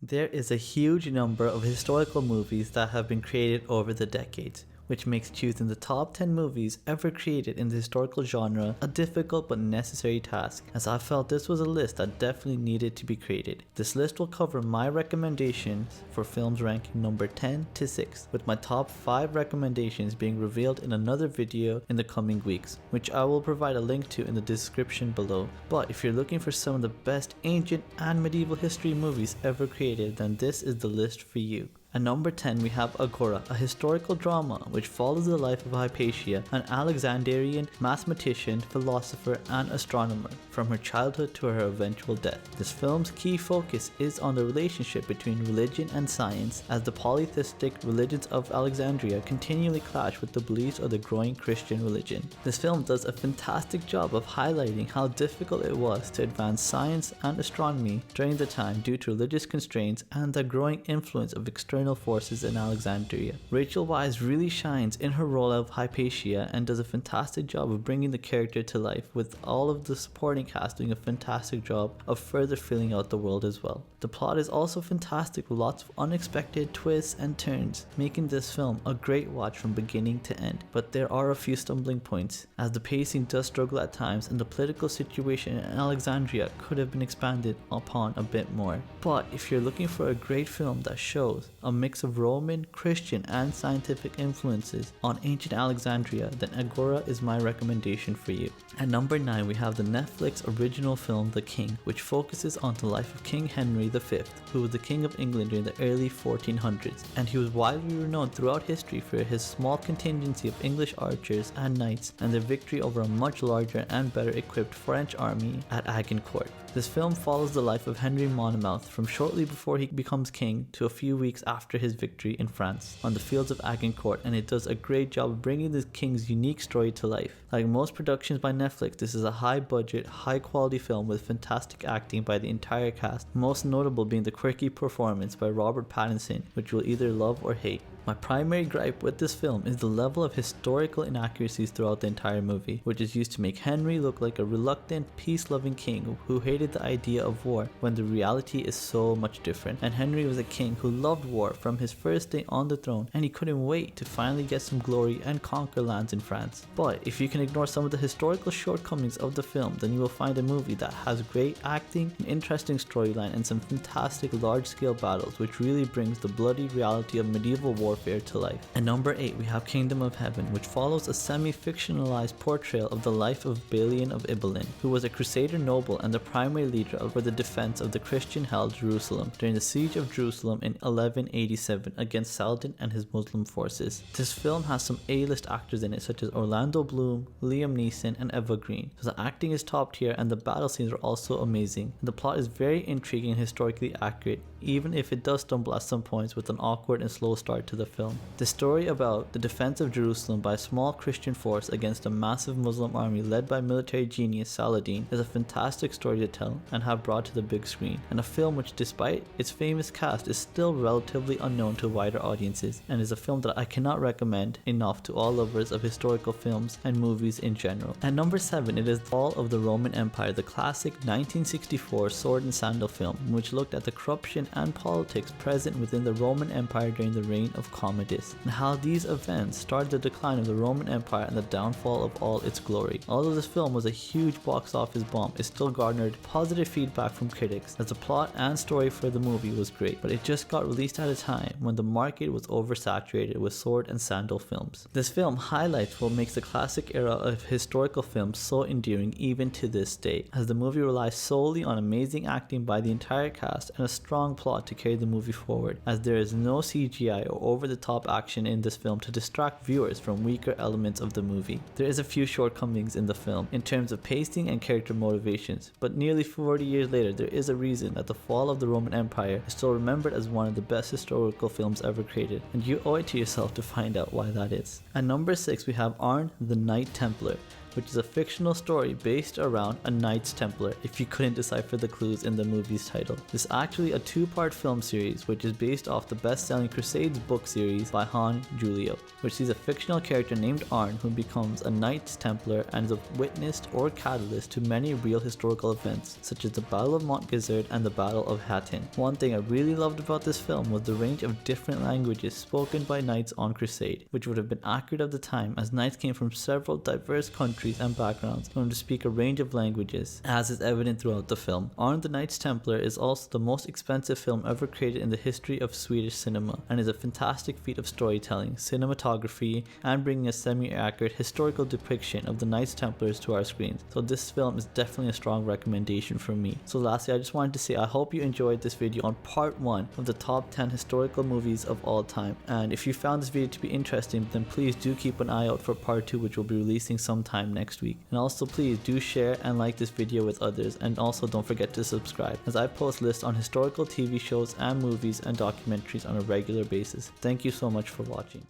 There is a huge number of historical movies that have been created over the decades, which makes choosing the top 10 movies ever created in the historical genre a difficult but necessary task, as I felt this was a list that definitely needed to be created. This list will cover my recommendations for films ranking number 10 to 6, with my top 5 recommendations being revealed in another video in the coming weeks, which I will provide a link to in the description below. But if you're looking for some of the best ancient and medieval history movies ever created, then this is the list for you. At number 10 we have Agora, a historical drama which follows the life of Hypatia, an Alexandrian mathematician, philosopher and astronomer, from her childhood to her eventual death. This film's key focus is on the relationship between religion and science, as the polytheistic religions of Alexandria continually clash with the beliefs of the growing Christian religion. This film does a fantastic job of highlighting how difficult it was to advance science and astronomy during the time due to religious constraints and the growing influence of external forces in Alexandria. Rachel Weisz really shines in her role of Hypatia and does a fantastic job of bringing the character to life, with all of the supporting cast doing a fantastic job of further filling out the world as well. The plot is also fantastic with lots of unexpected twists and turns, making this film a great watch from beginning to end. But there are a few stumbling points, as the pacing does struggle at times and the political situation in Alexandria could have been expanded upon a bit more. But if you're looking for a great film that shows a mix of Roman, Christian and scientific influences on ancient Alexandria, then Agora is my recommendation for you. At number 9 we have the Netflix original film The King, which focuses on the life of King Henry V, who was the King of England during the early 1400s, and he was widely renowned throughout history for his small contingency of English archers and knights and their victory over a much larger and better equipped French army at Agincourt. This film follows the life of Henry Monmouth from shortly before he becomes king to a few weeks after his victory in France on the fields of Agincourt, and it does a great job of bringing the king's unique story to life. Like most productions by Netflix, this is a high budget, high quality film with fantastic acting by the entire cast, most notable being the quirky performance by Robert Pattinson, which you'll either love or hate. My primary gripe with this film is the level of historical inaccuracies throughout the entire movie, which is used to make Henry look like a reluctant, peace-loving king who hated the idea of war, when the reality is so much different. And Henry was a king who loved war from his first day on the throne, and he couldn't wait to finally get some glory and conquer lands in France. But if you can ignore some of the historical shortcomings of the film, then you will find a movie that has great acting, an interesting storyline, and some fantastic large-scale battles, which really brings the bloody reality of medieval warfare to life. At number 8 we have Kingdom of Heaven, which follows a semi-fictionalized portrayal of the life of Balian of Ibelin, who was a crusader noble and the primary leader for the defense of the Christian-held Jerusalem during the siege of Jerusalem in 1187 against Saladin and his Muslim forces. This film has some A-list actors in it such as Orlando Bloom, Liam Neeson and Eva Green, so the acting is top tier and the battle scenes are also amazing. And the plot is very intriguing and historically accurate, even if it does stumble at some points with an awkward and slow start to the film. The story about the defense of Jerusalem by a small Christian force against a massive Muslim army led by military genius Saladin is a fantastic story to tell and have brought to the big screen, and a film which, despite its famous cast, is still relatively unknown to wider audiences, and is a film that I cannot recommend enough to all lovers of historical films and movies in general. At number 7 it is Fall of the Roman Empire, the classic 1964 sword and sandal film, which looked at the corruption and politics present within the Roman Empire during the reign of Commodus, and how these events started the decline of the Roman Empire and the downfall of all its glory. Although this film was a huge box office bomb, it still garnered positive feedback from critics, as the plot and story for the movie was great, but it just got released at a time when the market was oversaturated with sword and sandal films. This film highlights what makes the classic era of historical films so endearing even to this day, as the movie relies solely on amazing acting by the entire cast and a strong plot to carry the movie forward, as there is no CGI or over-the-top action in this film to distract viewers from weaker elements of the movie. There is a few shortcomings in the film in terms of pacing and character motivations, but nearly 40 years later there is a reason that the fall of the Roman Empire is still remembered as one of the best historical films ever created, and you owe it to yourself to find out why that is. At number 6 we have Arn the Knight Templar. which is a fictional story based around a Knights Templar if you couldn't decipher the clues in the movie's title. This is actually a two-part film series which is based off the best-selling Crusades book series by Han Julio, which sees a fictional character named Arn who becomes a Knights Templar and is a witness or catalyst to many real historical events such as the Battle of Montgazard and the Battle of Hattin. One thing I really loved about this film was the range of different languages spoken by knights on Crusade, which would have been accurate at the time as knights came from several diverse countries and backgrounds and to speak a range of languages, as is evident throughout the film. Arn the Knight Templar is also the most expensive film ever created in the history of Swedish cinema and is a fantastic feat of storytelling, cinematography, and bringing a semi-accurate historical depiction of the Knights Templars to our screens. So this film is definitely a strong recommendation for me. So lastly, I just wanted to say I hope you enjoyed this video on part 1 of the top 10 historical movies of all time, and if you found this video to be interesting, then please do keep an eye out for part 2, which will be releasing sometime next week. And also please do share and like this video with others, and also don't forget to subscribe as I post lists on historical TV shows and movies and documentaries on a regular basis. Thank you so much for watching.